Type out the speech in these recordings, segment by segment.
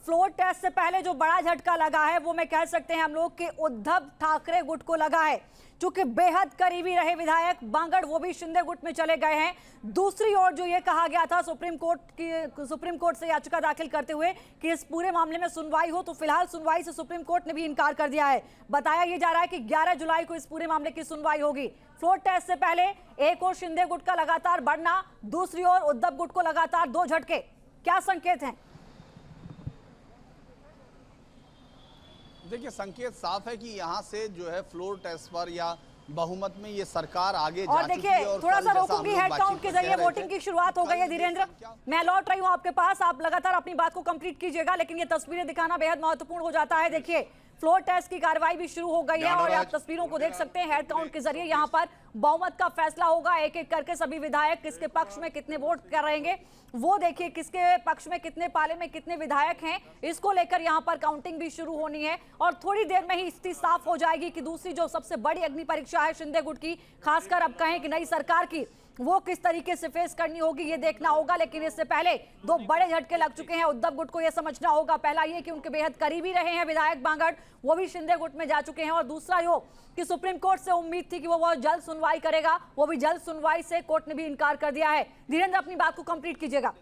Floor test से पहले जो बड़ा झटका लगा है वो मैं कह सकते हैं हम लोग कि उद्धव ठाकरे गुट को लगा है, चूंकि बेहद करीबी रहे विधायक बांगड़ वो भी शिंदे गुट में चले गए हैं। दूसरी ओर जो ये कहा गया था सुप्रीम कोर्ट से याचिका दाखिल करते हुए कि इस पूरे मामले में सुनवाई हो, तो फिलहाल सुनवाई से सुप्रीम कोर्ट ने भी इनकार कर दिया है। बताया ये जा रहा है कि 11 जुलाई को इस पूरे मामले की सुनवाई होगी। फ्लोर टेस्ट से पहले एक और शिंदे गुट का लगातार बढ़ना, दूसरी ओर उद्धव गुट को लगातार 2 झटके, क्या संकेत हैं? देखिए, संकेत साफ है कि यहाँ से जो है फ्लोर टेस्ट पर या बहुमत में ये सरकार आगे और जा चुकी है। और थोड़ा सा रोकूंगी, हेड काउंट के जरिए वोटिंग की शुरुआत हो गई है। धीरेन्द्र, मैं लौट रही हूँ आपके पास, आप लगातार अपनी बात को कंप्लीट कीजिएगा, लेकिन ये तस्वीरें दिखाना बेहद महत्वपूर्ण हो जाता है। देखिए, फ्लोर टेस्ट की कार्रवाई भी शुरू हो गई है और आप तस्वीरों को देख सकते हैं। हेड काउंट के जरिए यहाँ पर बहुमत का फैसला होगा, एक एक करके सभी विधायक किसके पक्ष में कितने वोट कर रहेंगे वो देखिए, किसके पक्ष में कितने, पाले में कितने विधायक हैं, इसको लेकर यहाँ पर काउंटिंग भी शुरू होनी है। और थोड़ी देर में ही स्थिति साफ हो जाएगी कि दूसरी जो सबसे बड़ी अग्नि परीक्षा है शिंदे गुट की, खासकर अब कहें कि नई सरकार की, वो किस तरीके से फेस करनी होगी ये देखना होगा। लेकिन इससे पहले 2 बड़े झटके लग चुके हैं। उद्धव गुट को यह समझना होगा, पहला ये कि उनके बेहद करीबी रहे हैं विधायक बांगड़, वो भी शिंदे गुट में जा चुके हैं, और दूसरा यो कि सुप्रीम कोर्ट से उम्मीद थी कि वो बहुत जल्द सुनवाई करेगा, वो भी जल्द सुनवाई से कोर्ट ने भी इनकार कर दिया है। धीरेन्द्र, अपनी बात को कंप्लीट कीजिएगा।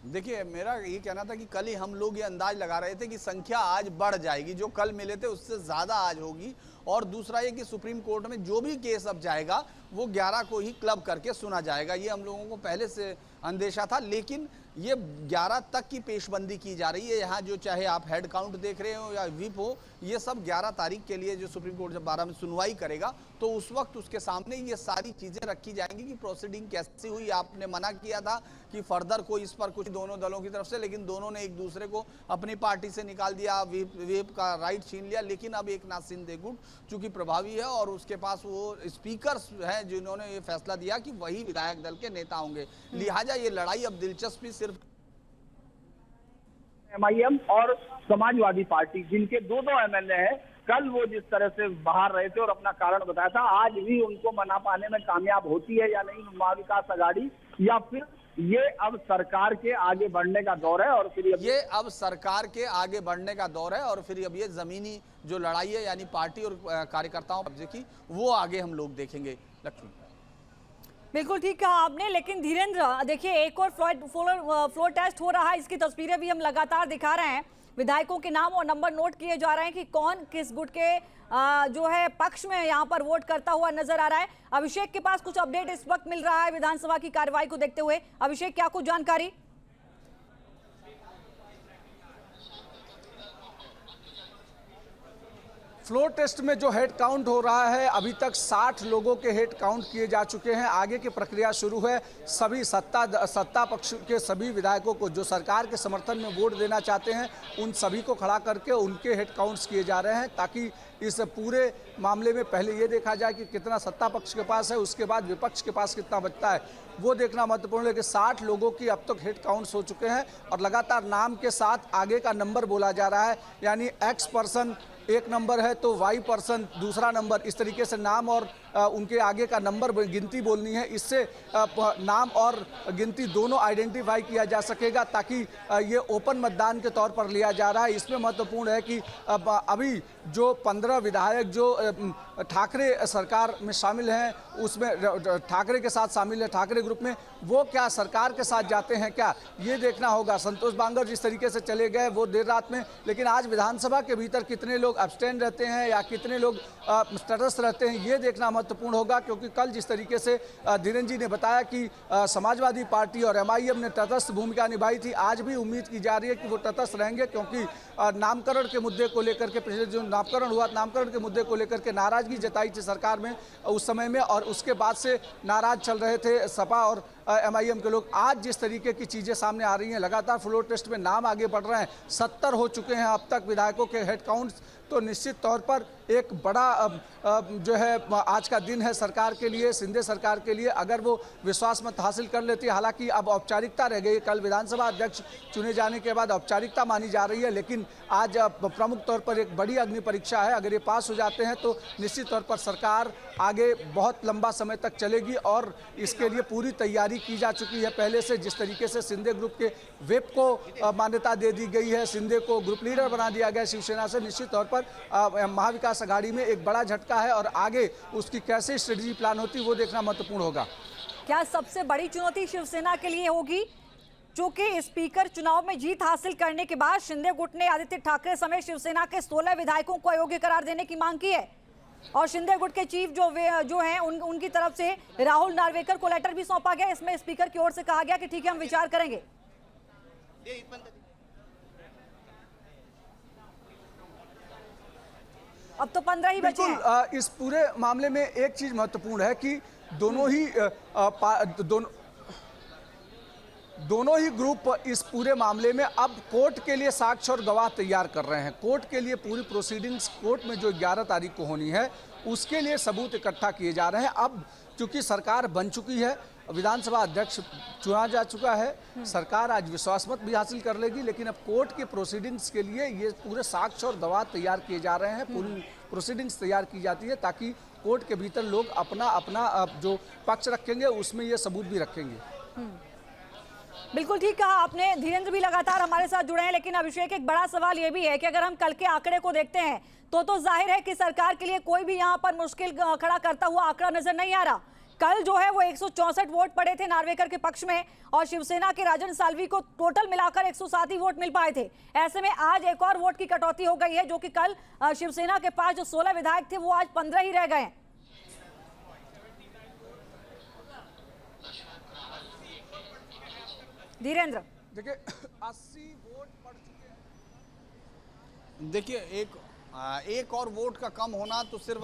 देखिए, मेरा ये कहना था कि कल ही हम लोग ये अंदाज लगा रहे थे कि संख्या आज बढ़ जाएगी, जो कल मिले थे उससे ज़्यादा आज होगी। और दूसरा ये कि सुप्रीम कोर्ट में जो भी केस अब जाएगा वो 11 को ही क्लब करके सुना जाएगा, ये हम लोगों को पहले से अंदेशा था। लेकिन ये 11 तक की पेशबंदी की जा रही है। यहाँ जो चाहे आप हेड काउंट देख रहे हो या व्हिप हो, ये सब 11 तारीख के लिए जो सुप्रीम कोर्ट जब 12 में सुनवाई करेगा तो उस वक्त उसके सामने ये सारी चीज़ें रखी जाएंगी कि प्रोसीडिंग कैसी हुई। आपने मना किया था कि फर्दर कोई इस पर कुछ दोनों दलों की तरफ से, लेकिन दोनों ने एक दूसरे को अपनी पार्टी से निकाल दिया, व्हिप का राइट छीन लिया। लेकिन अब एकनाथ शिंदे गुट चूंकि प्रभावी है और उसके पास वो स्पीकर्स हैं जिन्होंने ये फैसला दिया कि वही विधायक दल के नेता होंगे, लिहाजा ये लड़ाई अब दिलचस्पी सिर्फ MIM और समाजवादी पार्टी, जिनके 2 MLA हैं, कल वो जिस तरह से बाहर रहे थे और अपना कारण बताया था, आज भी उनको मना पाने में कामयाब होती है या नहीं महाविकास आघाड़ी, या फिर ये अब सरकार के आगे बढ़ने का दौर है और फिर ये अब सरकार के आगे बढ़ने का दौर है और फिर अब ये जमीनी जो लड़ाई है यानी पार्टी और कार्यकर्ताओं कब्जे की, वो आगे हम लोग देखेंगे। लक्ष्मी, बिल्कुल ठीक कहा आपने। लेकिन धीरेन्द्र, देखिए, एक और फ्लोर टेस्ट हो रहा है, इसकी तस्वीरें भी हम लगातार दिखा रहे हैं। विधायकों के नाम और नंबर नोट किए जा रहे हैं कि कौन किस गुट के जो है पक्ष में यहाँ पर वोट करता हुआ नजर आ रहा है। अभिषेक के पास कुछ अपडेट इस वक्त मिल रहा है विधानसभा की कार्रवाई को देखते हुए। अभिषेक, क्या कुछ जानकारी? फ्लोर टेस्ट में जो हेड काउंट हो रहा है, अभी तक 60 लोगों के हेड काउंट किए जा चुके हैं। आगे की प्रक्रिया शुरू है। सभी सत्ता पक्ष के सभी विधायकों को जो सरकार के समर्थन में वोट देना चाहते हैं, उन सभी को खड़ा करके उनके हेड काउंट्स किए जा रहे हैं, ताकि इस पूरे मामले में पहले ये देखा जाए कि कितना सत्ता पक्ष के पास है, उसके बाद विपक्ष के पास कितना बचता है, वो देखना महत्वपूर्ण है। कि 60 लोगों की अब तक हेड काउंट्स हो चुके हैं और लगातार नाम के साथ आगे का नंबर बोला जा रहा है, यानी X पर्सन एक नंबर है तो Y पर्सन दूसरा नंबर, इस तरीके से नाम और उनके आगे का नंबर गिनती बोलनी है। इससे नाम और गिनती दोनों आइडेंटिफाई किया जा सकेगा, ताकि ये ओपन मतदान के तौर पर लिया जा रहा है। इसमें महत्वपूर्ण है कि अभी जो 15 विधायक जो ठाकरे सरकार में शामिल हैं, उसमें ठाकरे के साथ शामिल है, ठाकरे ग्रुप में, वो क्या सरकार के साथ जाते हैं क्या, ये देखना होगा। संतोष बांगर जिस तरीके से चले गए वो देर रात में, लेकिन आज विधानसभा के भीतर कितने लोग अब्सटेन रहते हैं या कितने लोग तटस्थ रहते हैं, ये देखना महत्वपूर्ण होगा। क्योंकि कल जिस तरीके से धीरेन्द्र जी ने बताया कि समाजवादी पार्टी और MIM ने तटस्थ भूमिका निभाई थी, आज भी उम्मीद की जा रही है कि वो तटस्थ रहेंगे, क्योंकि नामकरण के मुद्दे को लेकर के, पिछले जो नामकरण हुआ, नामकरण के मुद्दे को लेकर के नाराजगी जताई थी सरकार में उस समय में, और उसके बाद से नाराज चल रहे थे सपा और MIM के लोग। आज जिस तरीके की चीज़ें सामने आ रही हैं, लगातार फ्लोर टेस्ट में नाम आगे बढ़ रहे हैं, 70 हो चुके हैं अब तक विधायकों के हेड काउंट्स, तो निश्चित तौर पर एक बड़ा जो है आज का दिन है सरकार के लिए, शिंदे सरकार के लिए, अगर वो विश्वास मत हासिल कर लेती है। हालांकि अब औपचारिकता रह गई, कल विधानसभा अध्यक्ष चुने जाने के बाद औपचारिकता मानी जा रही है, लेकिन आज प्रमुख तौर पर एक बड़ी अग्नि परीक्षा है। अगर ये पास हो जाते हैं तो निश्चित तौर पर सरकार आगे बहुत लंबा समय तक चलेगी और इसके लिए पूरी तैयारी की जा चुकी है पहले से। जिस तरीके से शिंदे ग्रुप के व्हिप को मान्यता दे दी गई है, शिंदे को ग्रुप लीडर बना दिया गया शिवसेना से, निश्चित तौर पर महाविकास आघाड़ी में एक बड़ा झटका है और आगे उसकी कैसे स्ट्रेटजी प्लान होती वो देखना महत्वपूर्ण होगा। क्या सबसे बड़ी चुनौती शिवसेना के लिए होगी? चूंकि स्पीकर चुनाव में जीत हासिल करने के बाद शिंदे गुट ने आदित्य ठाकरे समेत शिवसेना के 16 विधायकों को अयोग्य करार देने की मांग की है और शिंदे गुट के चीफ जो हैं उनकी तरफ से राहुल नार्वेकर को लेटर भी सौंपा गया। इसमें स्पीकर की ओर से कहा गया कि ठीक है, हम विचार करेंगे। अब तो 15 ही बचे हैं। इस पूरे मामले में एक चीज महत्वपूर्ण है कि दोनों ही ग्रुप इस पूरे मामले में अब कोर्ट के लिए साक्ष्य और गवाह तैयार कर रहे हैं। कोर्ट के लिए पूरी प्रोसीडिंग्स कोर्ट में जो 11 तारीख को होनी है उसके लिए सबूत इकट्ठा किए जा रहे हैं। अब चूंकि सरकार बन चुकी है, विधानसभा अध्यक्ष चुना जा चुका है, सरकार आज विश्वास मत भी हासिल कर लेगी, लेकिन अब कोर्ट के प्रोसीडिंग्स के लिए ये पूरे साक्ष्य और गवाह तैयार किए जा रहे हैं। पूरी प्रोसीडिंग्स तैयार की जाती है ताकि कोर्ट के भीतर लोग अपना जो पक्ष रखेंगे उसमें ये सबूत भी रखेंगे। बिल्कुल ठीक कहा आपने। धीरेन्द्र भी लगातार हमारे साथ जुड़े हैं, लेकिन अभिषेक एक बड़ा सवाल ये भी है कि अगर हम कल के आंकड़े को देखते हैं तो जाहिर है कि सरकार के लिए कोई भी यहाँ पर मुश्किल खड़ा करता हुआ आंकड़ा नजर नहीं आ रहा। कल जो है वो 164 वोट पड़े थे नार्वेकर के पक्ष में और शिवसेना के राजन साल्वी को टोटल मिलाकर 107 ही वोट मिल पाए थे। ऐसे में आज एक और वोट की कटौती हो गई है, जो कि कल शिवसेना के पास जो 16 विधायक थे वो आज 15 ही रह गए हैं। धीरेन्द्र, देखिए 80 वोट पड़ चुके हैं। देखिए एक और वोट का कम होना तो सिर्फ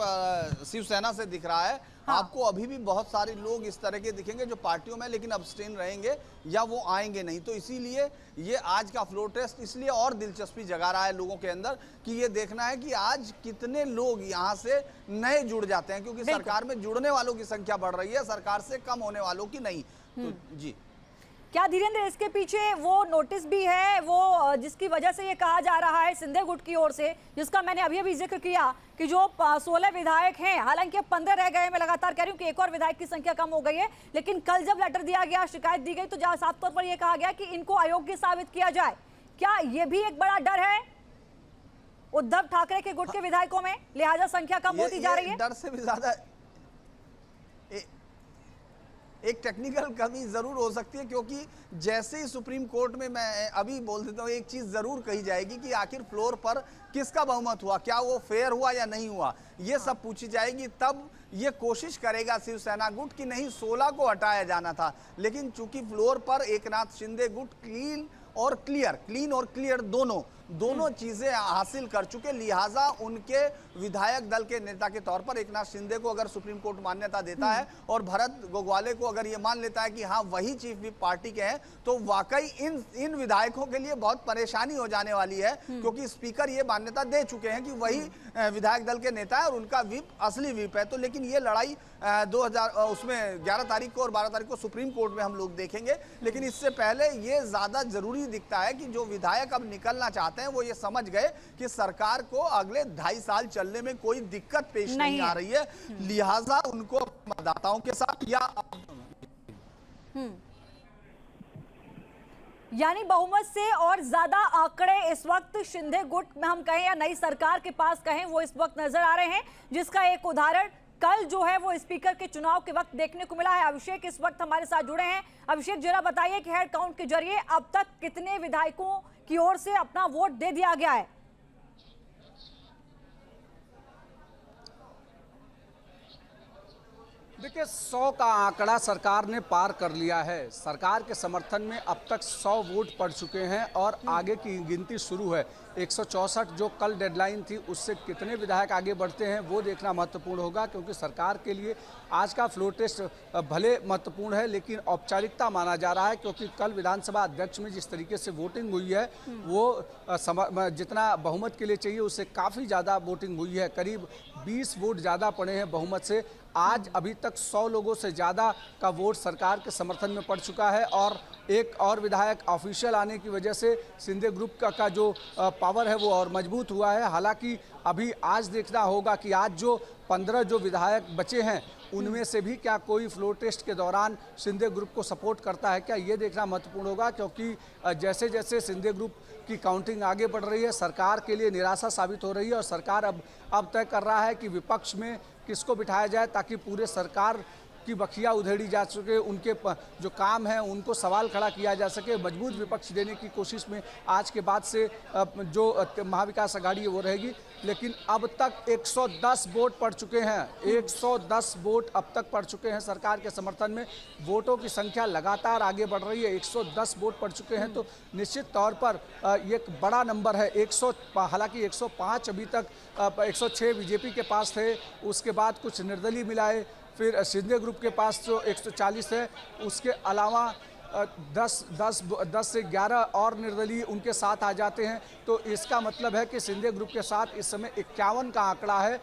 शिवसेना से दिख रहा है। हाँ। आपको अभी भी बहुत सारे लोग इस तरह के दिखेंगे जो पार्टियों में लेकिन अब्सटेन रहेंगे या वो आएंगे नहीं। तो इसीलिए ये आज का फ्लोर टेस्ट इसलिए और दिलचस्पी जगा रहा है लोगों के अंदर कि ये देखना है कि आज कितने लोग यहाँ से नए जुड़ जाते हैं, क्योंकि सरकार में जुड़ने वालों की संख्या बढ़ रही है, सरकार से कम होने वालों की नहीं। तो जी क्या धीरेन्द्र इसके पीछे वो नोटिस भी है वो जिसकी वजह से ये कहा जा रहा है शिंदे गुट की ओर से, जिसका मैंने अभी जिक्र किया कि जो 16 विधायक हैं, हालांकि अब 15 रह गए, मैं लगातार कह रही हूँ कि एक और विधायक की संख्या कम हो गई है, लेकिन कल जब लेटर दिया गया, शिकायत दी गई, तो जहां साफ तौर पर यह कहा गया कि इनको अयोग्य साबित किया जाए। क्या ये भी एक बड़ा डर है उद्धव ठाकरे के गुट के विधायकों में, लिहाजा संख्या कम होती जा रही है? डर से भी ज्यादा एक टेक्निकल कमी जरूर हो सकती है, क्योंकि जैसे ही सुप्रीम कोर्ट में मैं अभी बोल देता हूँ एक चीज जरूर कही जाएगी कि आखिर फ्लोर पर किसका बहुमत हुआ, क्या वो फेयर हुआ या नहीं हुआ, ये सब पूछी जाएगी। तब ये कोशिश करेगा शिवसेना गुट कि नहीं 16 को हटाया जाना था, लेकिन चूंकि फ्लोर पर एकनाथ शिंदे गुट क्लीन और क्लियर दोनों चीजें हासिल कर चुके, लिहाजा उनके विधायक दल के नेता के तौर पर एकनाथ शिंदे को अगर सुप्रीम कोर्ट मान्यता देता है और भरत गोगवाले को अगर ये मान लेता है कि हाँ वही चीफ व्हिप पार्टी के हैं, तो वाकई इन विधायकों के लिए बहुत परेशानी हो जाने वाली है, क्योंकि स्पीकर ये मान्यता दे चुके हैं कि वही विधायक दल के नेता है और उनका व्हिप असली व्हिप है। तो लेकिन ये लड़ाई 11 तारीख को और 12 तारीख को सुप्रीम कोर्ट में हम लोग देखेंगे, लेकिन इससे पहले ये ज्यादा जरूरी दिखता है कि जो विधायक अब निकलना चाहते हैं वो ये समझ गए कि सरकार को अगले 2.5 साल चलने में कोई दिक्कत पेश नहीं आ रही है, लिहाजा उनको मतदाताओं के साथ यानी बहुमत से और ज्यादा आंकड़े इस वक्त शिंदे गुट में हम कहें या नई सरकार के पास कहें वो इस वक्त नजर आ रहे हैं, जिसका एक उदाहरण कल जो है वो स्पीकर के चुनाव के वक्त देखने को मिला है। अभिषेक इस वक्त हमारे साथ जुड़े हैं। अभिषेक, जरा बताइए कि हेड काउंट के जरिए अब तक कितने विधायकों की ओर से अपना वोट दे दिया गया है? देखिए 100 का आंकड़ा सरकार ने पार कर लिया है। सरकार के समर्थन में अब तक 100 वोट पड़ चुके हैं और आगे की गिनती शुरू है। 164 जो कल डेडलाइन थी उससे कितने विधायक आगे बढ़ते हैं वो देखना महत्वपूर्ण होगा, क्योंकि सरकार के लिए आज का फ्लोर टेस्ट भले महत्वपूर्ण है लेकिन औपचारिकता माना जा रहा है, क्योंकि कल विधानसभा अध्यक्ष में जिस तरीके से वोटिंग हुई है वो जितना बहुमत के लिए चाहिए उससे काफ़ी ज़्यादा वोटिंग हुई है। करीब 20 वोट ज़्यादा पड़े हैं बहुमत से। आज अभी तक 100 लोगों से ज़्यादा का वोट सरकार के समर्थन में पड़ चुका है और एक और विधायक ऑफिशियल आने की वजह से शिंदे ग्रुप का जो पावर है वो और मजबूत हुआ है। हालांकि अभी आज देखना होगा कि आज जो 15 जो विधायक बचे हैं उनमें से भी क्या कोई फ्लोर टेस्ट के दौरान शिंदे ग्रुप को सपोर्ट करता है क्या, ये देखना महत्वपूर्ण होगा। क्योंकि जैसे जैसे शिंदे ग्रुप की काउंटिंग आगे बढ़ रही है, सरकार के लिए निराशा साबित हो रही है और सरकार अब तय कर रहा है कि विपक्ष में किसको बिठाया जाए ताकि पूरे सरकार की बखिया उधेड़ी जा सके, उनके जो काम है उनको सवाल खड़ा किया जा सके। मजबूत विपक्ष देने की कोशिश में आज के बाद से जो महाविकास आघाड़ी है वो रहेगी। लेकिन अब तक 110 वोट पड़ चुके हैं, 110 वोट अब तक पड़ चुके हैं सरकार के समर्थन में। वोटों की संख्या लगातार आगे बढ़ रही है, 110 वोट पड़ चुके हैं, तो निश्चित तौर पर ये एक बड़ा नंबर है। हालांकि 105 अभी तक 106 बीजेपी के पास थे, उसके बाद कुछ निर्दलीय मिलाए, फिर शिंदे ग्रुप के पास जो 140 है, उसके अलावा 10 से 11 और निर्दलीय उनके साथ आ जाते हैं। तो इसका मतलब है कि शिंदे ग्रुप के साथ इस समय 51 का आंकड़ा है